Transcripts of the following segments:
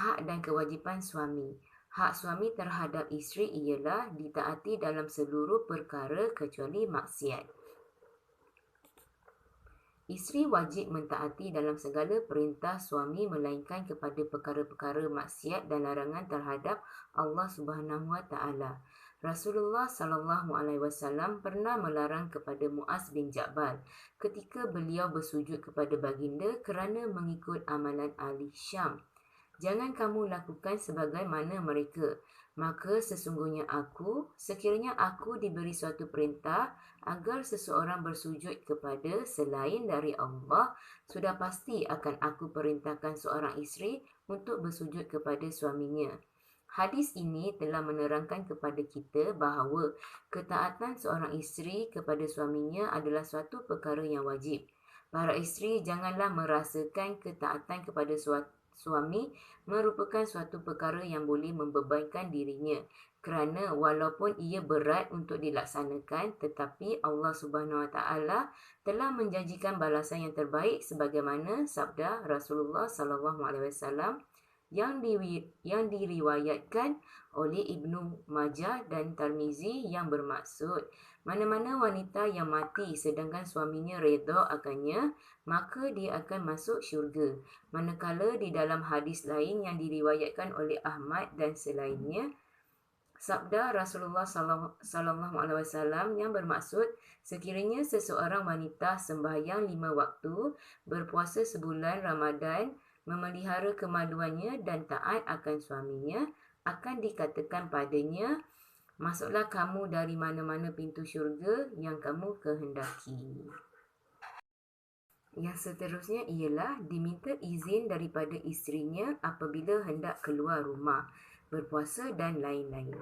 Hak dan kewajipan suami. Hak suami terhadap isteri ialah ditaati dalam seluruh perkara kecuali maksiat. Isteri wajib mentaati dalam segala perintah suami melainkan kepada perkara-perkara maksiat dan larangan terhadap Allah Subhanahu Wa Taala. Rasulullah sallallahu alaihi wasallam pernah melarang kepada Muaz bin Jabal ketika beliau bersujud kepada baginda kerana mengikut amalan ahli Syam. Jangan kamu lakukan sebagaimana mereka. Maka sesungguhnya sekiranya aku diberi suatu perintah agar seseorang bersujud kepada selain dari Allah, sudah pasti akan aku perintahkan seorang isteri untuk bersujud kepada suaminya. Hadis ini telah menerangkan kepada kita bahawa ketaatan seorang isteri kepada suaminya adalah suatu perkara yang wajib. Para isteri janganlah merasakan ketaatan kepada suami merupakan suatu perkara yang boleh membebankan dirinya, kerana walaupun ia berat untuk dilaksanakan, tetapi Allah Subhanahu Wa Taala telah menjanjikan balasan yang terbaik sebagaimana sabda Rasulullah sallallahu alaihi wasallam yang diriwayatkan oleh Ibnu Majah dan Tirmizi yang bermaksud, mana-mana wanita yang mati sedangkan suaminya redha akannya, maka dia akan masuk syurga. Manakala di dalam hadis lain yang diriwayatkan oleh Ahmad dan selainnya, sabda Rasulullah sallallahu alaihi wasallam yang bermaksud, sekiranya seseorang wanita sembahyang 5 waktu, berpuasa sebulan Ramadan, memelihara kemaluannya dan taat akan suaminya, akan dikatakan padanya, masuklah kamu dari mana-mana pintu syurga yang kamu kehendaki. Yang seterusnya ialah diminta izin daripada isterinya apabila hendak keluar rumah, berpuasa dan lain-lain.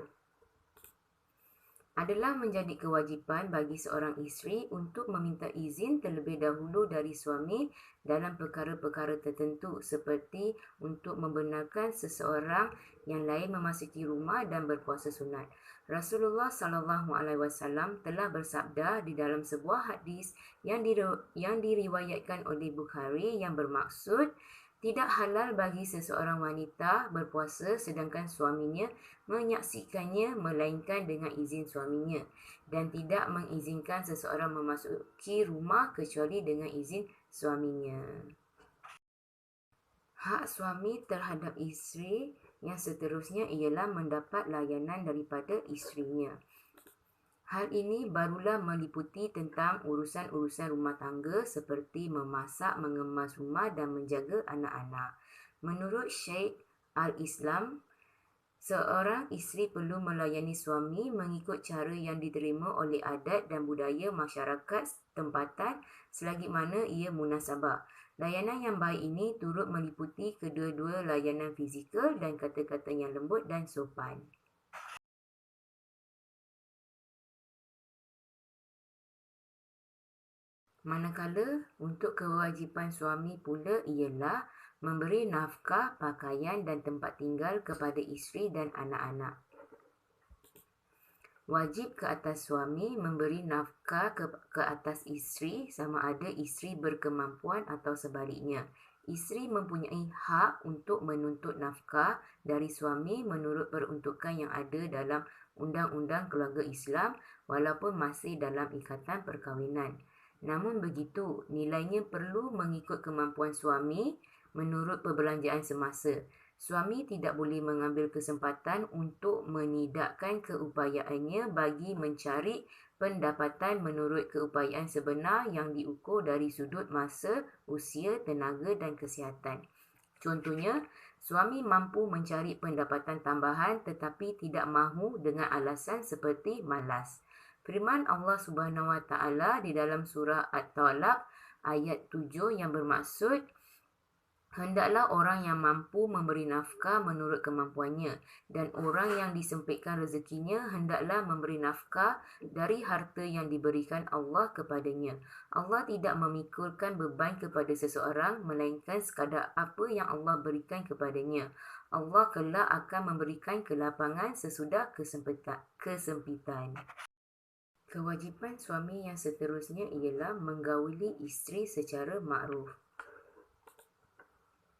Adalah menjadi kewajipan bagi seorang isteri untuk meminta izin terlebih dahulu dari suami dalam perkara-perkara tertentu seperti untuk membenarkan seseorang yang lain memasuki rumah dan berpuasa sunat. Rasulullah sallallahu alaihi wasallam telah bersabda di dalam sebuah hadis yang diriwayatkan oleh Bukhari yang bermaksud, tidak halal bagi seseorang wanita berpuasa sedangkan suaminya menyaksikannya melainkan dengan izin suaminya, dan tidak mengizinkan seseorang memasuki rumah kecuali dengan izin suaminya. Hak suami terhadap isteri yang seterusnya ialah mendapat layanan daripada isterinya. Hal ini barulah meliputi tentang urusan-urusan rumah tangga seperti memasak, mengemas rumah dan menjaga anak-anak. Menurut Syekh Al-Islam, seorang isteri perlu melayani suami mengikut cara yang diterima oleh adat dan budaya masyarakat tempatan selagi mana ia munasabah. Layanan yang baik ini turut meliputi kedua-dua layanan fizikal dan kata-kata yang lembut dan sopan. Manakala untuk kewajipan suami pula ialah memberi nafkah, pakaian dan tempat tinggal kepada isteri dan anak-anak. Wajib ke atas suami memberi nafkah ke atas isteri sama ada isteri berkemampuan atau sebaliknya. Isteri mempunyai hak untuk menuntut nafkah dari suami menurut peruntukan yang ada dalam Undang-Undang Keluarga Islam walaupun masih dalam ikatan perkahwinan. Namun begitu, nilainya perlu mengikut kemampuan suami menurut perbelanjaan semasa. Suami tidak boleh mengambil kesempatan untuk menidakkan keupayaannya bagi mencari pendapatan menurut keupayaan sebenar yang diukur dari sudut masa, usia, tenaga dan kesihatan. Contohnya, suami mampu mencari pendapatan tambahan tetapi tidak mahu dengan alasan seperti malas. Firman Allah Subhanahu Wa Taala di dalam surah At-Talaq ayat 7 yang bermaksud, hendaklah orang yang mampu memberi nafkah menurut kemampuannya, dan orang yang disempitkan rezekinya hendaklah memberi nafkah dari harta yang diberikan Allah kepadanya. Allah tidak memikulkan beban kepada seseorang melainkan sekadar apa yang Allah berikan kepadanya. Allah kelak akan memberikan kelapangan sesudah kesempitan. Kewajipan suami yang seterusnya ialah menggauli isteri secara makruf.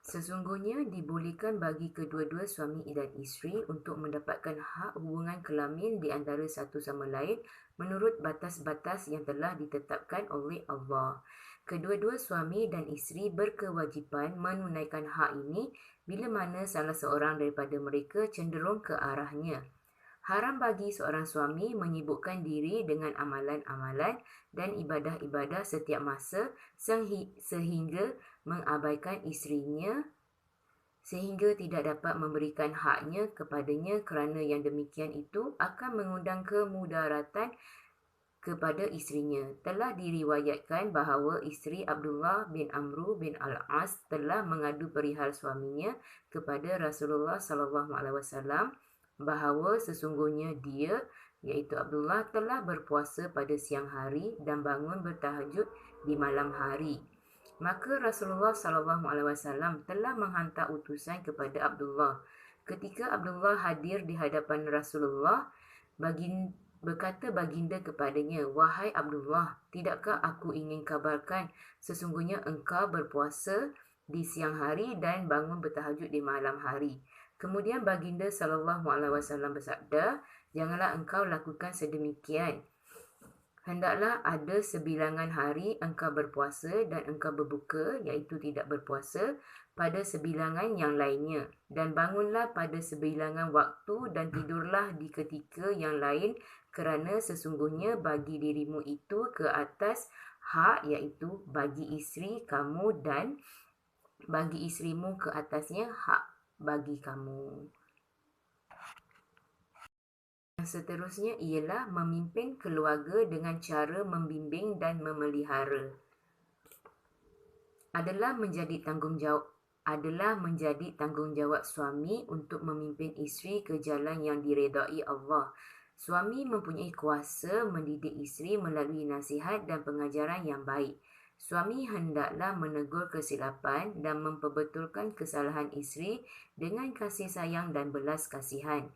Sesungguhnya dibolehkan bagi kedua-dua suami dan isteri untuk mendapatkan hak hubungan kelamin di antara satu sama lain menurut batas-batas yang telah ditetapkan oleh Allah. Kedua-dua suami dan isteri berkewajipan menunaikan hak ini bila mana salah seorang daripada mereka cenderung ke arahnya. Haram bagi seorang suami menyibukkan diri dengan amalan-amalan dan ibadah-ibadah setiap masa sehingga mengabaikan isterinya sehingga tidak dapat memberikan haknya kepadanya kerana yang demikian itu akan mengundang kemudaratan kepada isterinya. Telah diriwayatkan bahawa isteri Abdullah bin Amru bin Al-As telah mengadu perihal suaminya kepada Rasulullah SAW bahawa sesungguhnya dia, iaitu Abdullah, telah berpuasa pada siang hari dan bangun bertahajud di malam hari. Maka Rasulullah SAW telah menghantar utusan kepada Abdullah. Ketika Abdullah hadir di hadapan Rasulullah, berkata baginda kepadanya, "Wahai Abdullah, tidakkah aku ingin kabarkan sesungguhnya engkau berpuasa di siang hari dan bangun bertahajud di malam hari?" Kemudian baginda SAW bersabda, "Janganlah engkau lakukan sedemikian. Hendaklah ada sebilangan hari engkau berpuasa dan engkau berbuka, iaitu tidak berpuasa, pada sebilangan yang lainnya. Dan bangunlah pada sebilangan waktu dan tidurlah di ketika yang lain kerana sesungguhnya bagi dirimu itu ke atas hak, iaitu bagi isteri kamu dan bagi isterimu ke atasnya hak bagi kamu." Yang seterusnya ialah memimpin keluarga dengan cara membimbing dan memelihara. Adalah menjadi tanggungjawab suami untuk memimpin isteri ke jalan yang diredai Allah. Suami mempunyai kuasa mendidik isteri melalui nasihat dan pengajaran yang baik. Suami hendaklah menegur kesilapan dan memperbetulkan kesalahan isteri dengan kasih sayang dan belas kasihan.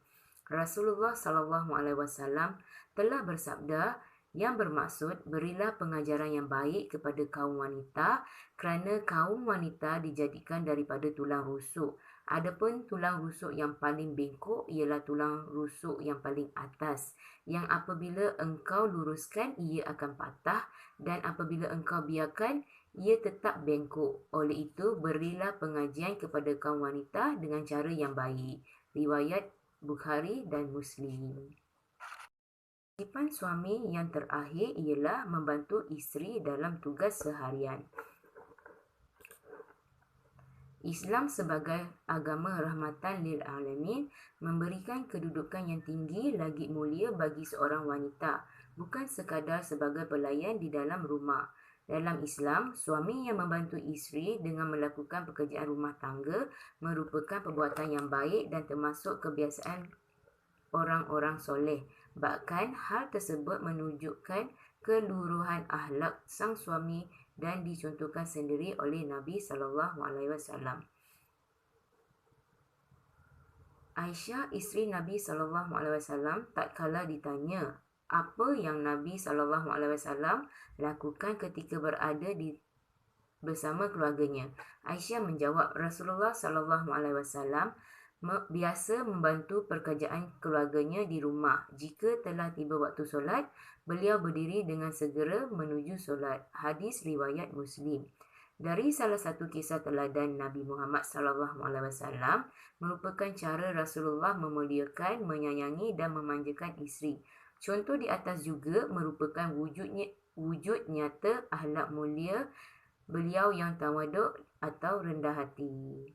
Rasulullah SAW telah bersabda yang bermaksud berilah pengajaran yang baik kepada kaum wanita kerana kaum wanita dijadikan daripada tulang rusuk. Adapun tulang rusuk yang paling bengkok ialah tulang rusuk yang paling atas, yang apabila engkau luruskan ia akan patah dan apabila engkau biarkan ia tetap bengkok. Oleh itu berilah pengajian kepada kaum wanita dengan cara yang baik. Riwayat Bukhari dan Muslim. Kewajipan suami yang terakhir ialah membantu isteri dalam tugas seharian. Islam sebagai agama rahmatan lil alamin memberikan kedudukan yang tinggi lagi mulia bagi seorang wanita, bukan sekadar sebagai pelayan di dalam rumah. Dalam Islam, suami yang membantu isteri dengan melakukan pekerjaan rumah tangga merupakan perbuatan yang baik dan termasuk kebiasaan orang-orang soleh. Bahkan, hal tersebut menunjukkan keluruhan akhlak sang suami dan dicontohkan sendiri oleh Nabi SAW. Aisyah, isteri Nabi SAW, tak kala ditanya apa yang Nabi SAW lakukan ketika berada bersama keluarganya. Aisyah menjawab, Rasulullah SAW biasa membantu pekerjaan keluarganya di rumah. Jika telah tiba waktu solat, beliau berdiri dengan segera menuju solat. Hadis riwayat Muslim. Dari salah satu kisah teladan Nabi Muhammad SAW merupakan cara Rasulullah memuliakan, menyayangi dan memanjakan isteri. Contoh di atas juga merupakan wujud nyata akhlak mulia beliau yang tawaduk atau rendah hati.